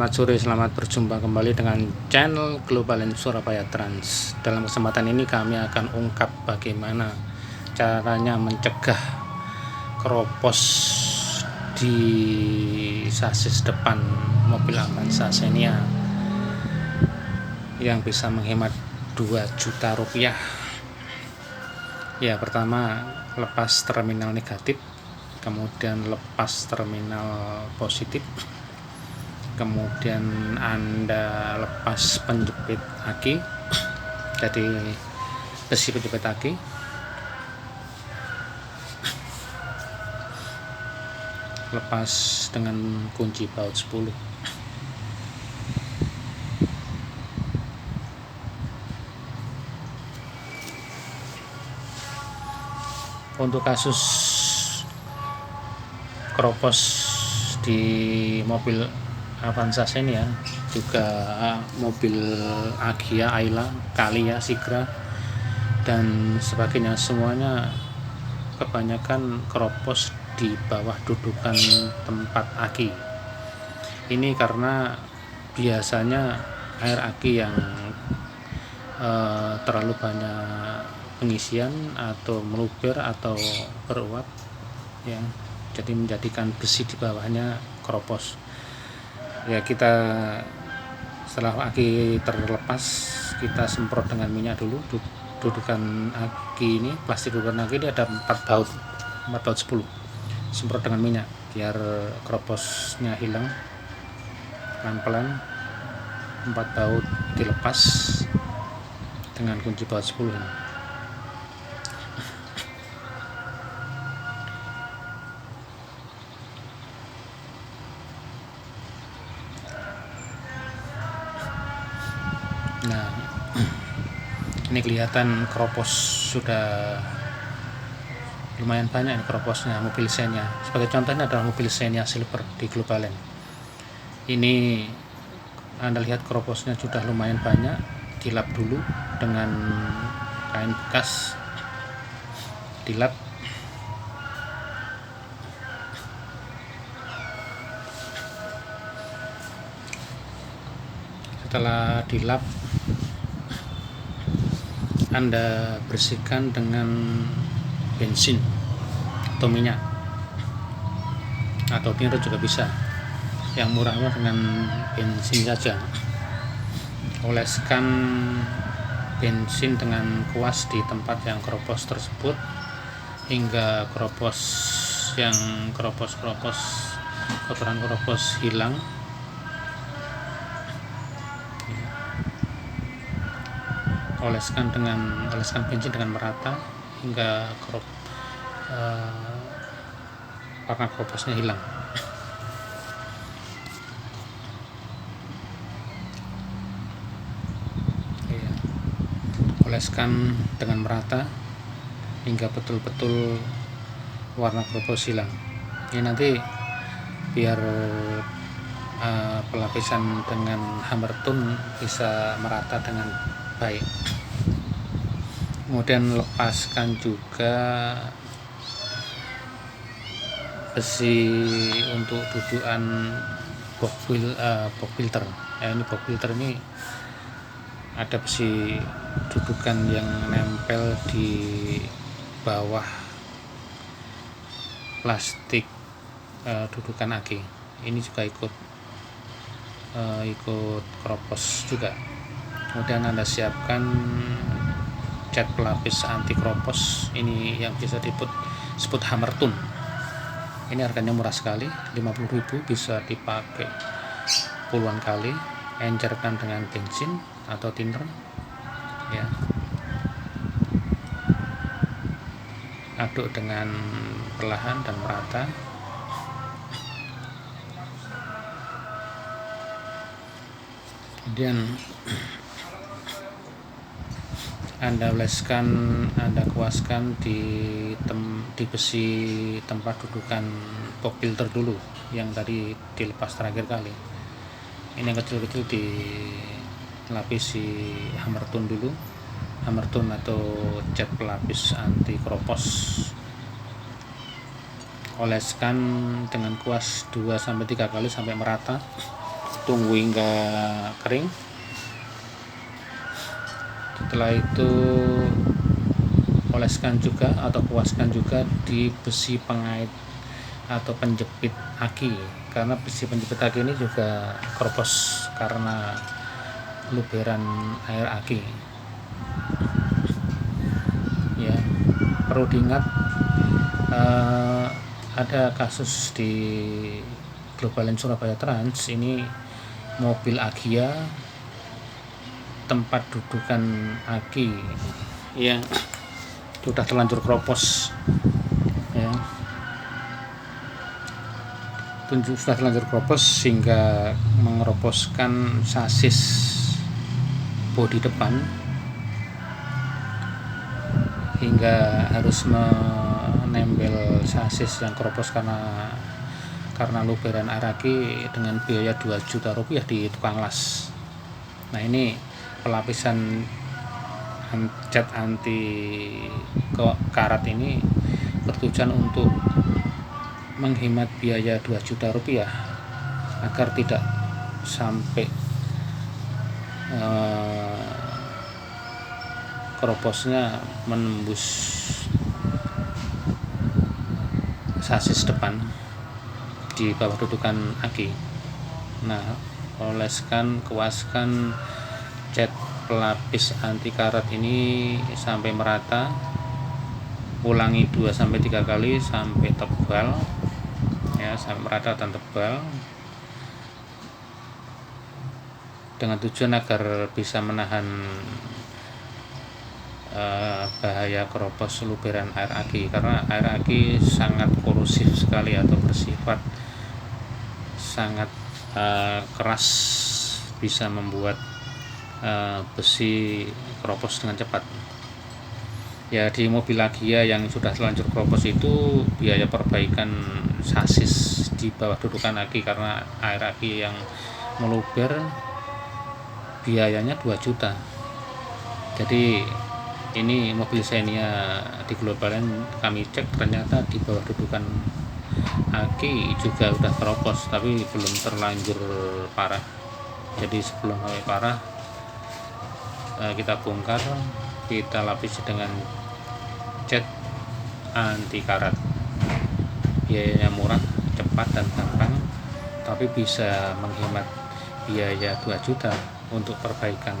Selamat sore, selamat berjumpa kembali dengan channel Global Surabaya Trans. Dalam kesempatan ini kami akan ungkap bagaimana caranya mencegah keropos di sasis depan mobil Avanza Xenia yang bisa menghemat 2 juta rupiah. Ya, pertama lepas terminal negatif, kemudian lepas terminal positif, kemudian Anda lepas penjepit aki, jadi besi penjepit aki, lepas dengan kunci baut 10. Untuk kasus keropos di mobil Avanza Xenia, juga mobil Agya, Ayla, Kalia, Sigra dan sebagainya, semuanya kebanyakan keropos di bawah dudukan tempat aki. Ini karena biasanya air aki yang terlalu banyak pengisian atau meluber atau beruap, ya, jadi menjadikan besi di bawahnya keropos. Ya, kita setelah aki terlepas, kita semprot dengan minyak dulu. Dudukan aki ini, plastik dudukan aki ini ada 4 baut 10. Semprot dengan minyak biar keroposnya hilang pelan-pelan. 4 baut dilepas dengan kunci baut 10 ini. Nah, ini kelihatan keropos sudah lumayan banyak ini keroposnya mobil Xenia. Sebagai contohnya adalah mobil Xenia Silver di Globalen. Ini Anda lihat keroposnya sudah lumayan banyak, dilap dulu dengan kain bekas, dilap. Setelah dilap, Anda bersihkan dengan bensin atau minyak atau thinner juga bisa. Yang murahnya dengan bensin saja. Oleskan bensin dengan kuas di tempat yang keropos tersebut hingga kotoran keropos hilang. Oleskan bensin dengan merata hingga warna keroposnya hilang. Oleskan dengan merata hingga betul-betul warna keropos hilang. Ini nanti biar pelapisan dengan hammer tool bisa merata dengan baik. Kemudian lepaskan juga besi untuk dudukan box filter. Ini box filter ini ada besi dudukan yang nempel di bawah plastik dudukan aki. Ini juga ikut keropos juga. Kemudian Anda siapkan cat pelapis anti keropos, ini yang bisa disebut hammer tool. Ini harganya murah sekali, 50.000, bisa dipakai puluhan kali. Encerkan dengan bensin atau thinner, ya. Aduk dengan perlahan dan merata. Kemudian Anda oleskan, Anda kuaskan di besi tempat dudukan box filter dulu yang tadi dilepas terakhir kali. Ini yang kecil-kecil dilapisi hammer tool dulu, hammer tool atau cat pelapis anti keropos. Oleskan dengan kuas 2-3 kali sampai merata. tunggu hingga kering. Setelah itu oleskan juga atau puaskan juga di besi pengait atau penjepit aki, karena besi penjepit aki ini juga keropos karena luberan air aki ya. Perlu diingat, ada kasus di Globalin Surabaya Trans ini, mobil Agia tempat dudukan aki yang sudah terlanjur keropos ya, sudah terlanjur keropos sehingga mengeroposkan sasis bodi depan hingga harus menempel sasis yang keropos karena luberan air aki dengan biaya 2 juta rupiah di tukang las. Nah, ini pelapisan cat anti karat ini bertujuan untuk menghemat biaya 2 juta rupiah agar tidak sampai keroposnya menembus sasis depan di bawah dudukan aki. Nah, oleskan, kuaskan cat pelapis anti karat ini sampai merata, ulangi 2-3 kali sampai tebal ya, sampai merata dan tebal, dengan tujuan agar bisa menahan bahaya keropos luberan air aki, karena air aki sangat korosif sekali atau bersifat sangat keras, bisa membuat besi keropos dengan cepat ya. Di mobil Agia yang sudah terlanjur keropos itu biaya perbaikan sasis di bawah dudukan aki karena air aki yang meluber biayanya 2 juta. Jadi ini mobil Xenia di Globalin kami cek, ternyata di bawah dudukan aki juga udah keropos tapi belum terlanjur parah. Jadi sebelum sampai parah, kita bongkar, kita lapisi dengan cat anti karat. Biayanya murah, cepat dan gampang, tapi bisa menghemat biaya 2 juta untuk perbaikan.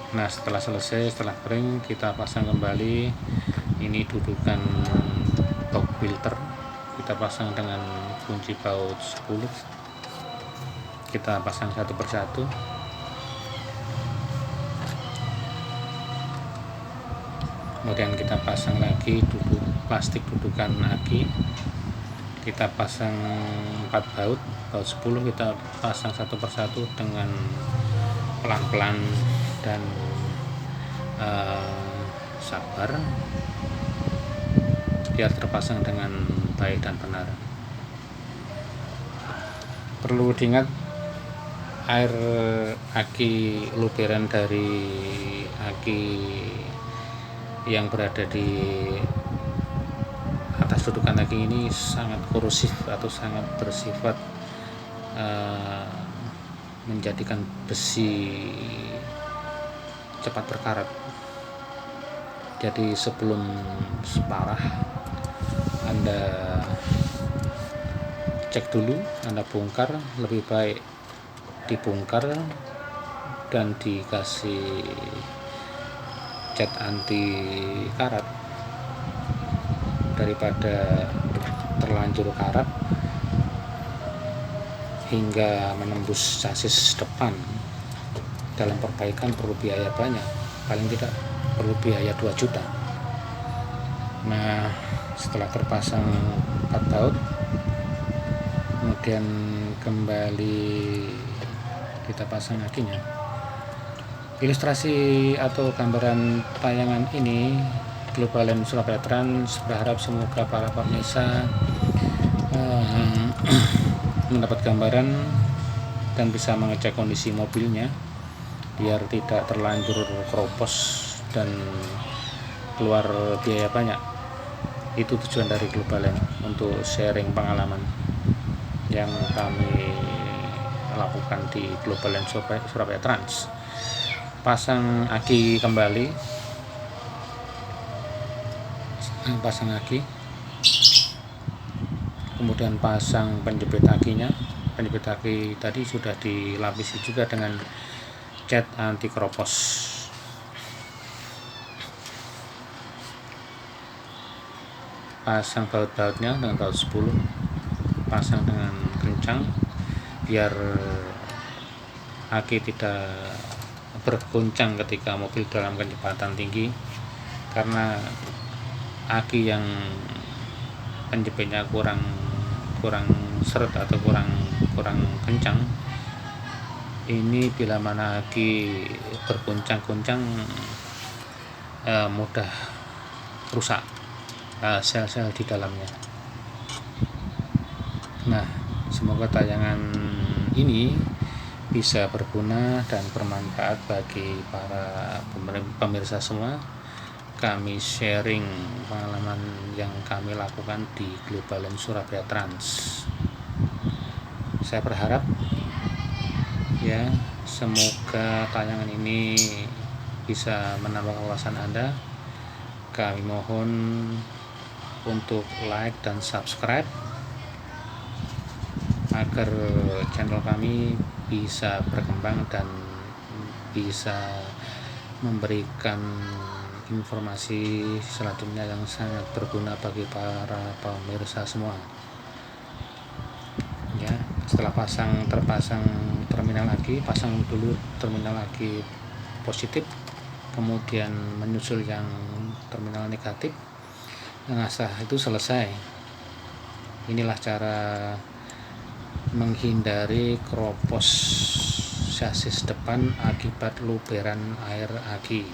Nah, setelah selesai, setelah kering, kita pasang kembali. Ini dudukan box filter, kita pasang dengan kunci baut 10. Kita pasang satu persatu. Kemudian kita pasang lagi plastik dudukan aki. Kita pasang 4 baut 10, kita pasang satu persatu dengan pelan-pelan dan sabar biar terpasang dengan baik dan benar. Perlu diingat, air aki luberan dari aki yang berada di atas dudukan aki ini sangat korosif atau sangat bersifat menjadikan besi cepat berkarat. Jadi sebelum parah, Anda cek dulu, Anda bongkar, lebih baik dibongkar dan dikasih cat anti karat daripada terlanjur karat hingga menembus sasis depan. Dalam perbaikan perlu biaya banyak, paling tidak perlu biaya 2 juta. Nah, setelah terpasang 4 baut, kemudian kembali kita pasang akinya. Ilustrasi atau gambaran tayangan ini Globalin Surabaya Trans berharap semoga para pemirsa mendapat gambaran dan bisa mengecek kondisi mobilnya biar tidak terlanjur keropos dan keluar biaya banyak Itu tujuan dari Globalend, untuk sharing pengalaman yang kami lakukan di Globalend Surabaya Trans. Pasang aki kembali, pasang aki, kemudian pasang penjepit akinya. Penjepit aki tadi sudah dilapisi juga dengan cat anti keropos. Pasang baut-bautnya dengan baut 10, pasang dengan kencang biar aki tidak bergoncang ketika mobil dalam kecepatan tinggi, karena aki yang penjepitnya kurang seret atau kurang kencang, ini bila mana aki bergoncang-goncang mudah rusak sel-sel di dalamnya. Nah, semoga tayangan ini bisa berguna dan bermanfaat bagi para pemirsa semua. Kami sharing pengalaman yang kami lakukan di Globalend Surabaya Trans. Saya berharap ya, semoga tayangan ini bisa menambah wawasan Anda. Kami mohon untuk like dan subscribe agar channel kami bisa berkembang dan bisa memberikan informasi selanjutnya yang sangat berguna bagi para pemirsa semua. Ya, setelah terpasang terminal aki, pasang dulu terminal aki positif, kemudian menyusul yang terminal negatif. Ngasah itu selesai. Inilah cara menghindari keropos sasis depan akibat luberan air aki.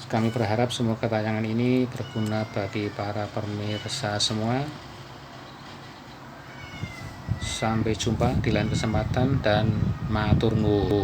Kami berharap semoga tayangan ini berguna bagi para pemirsa semua. Sampai jumpa di lain kesempatan dan matur nuwun.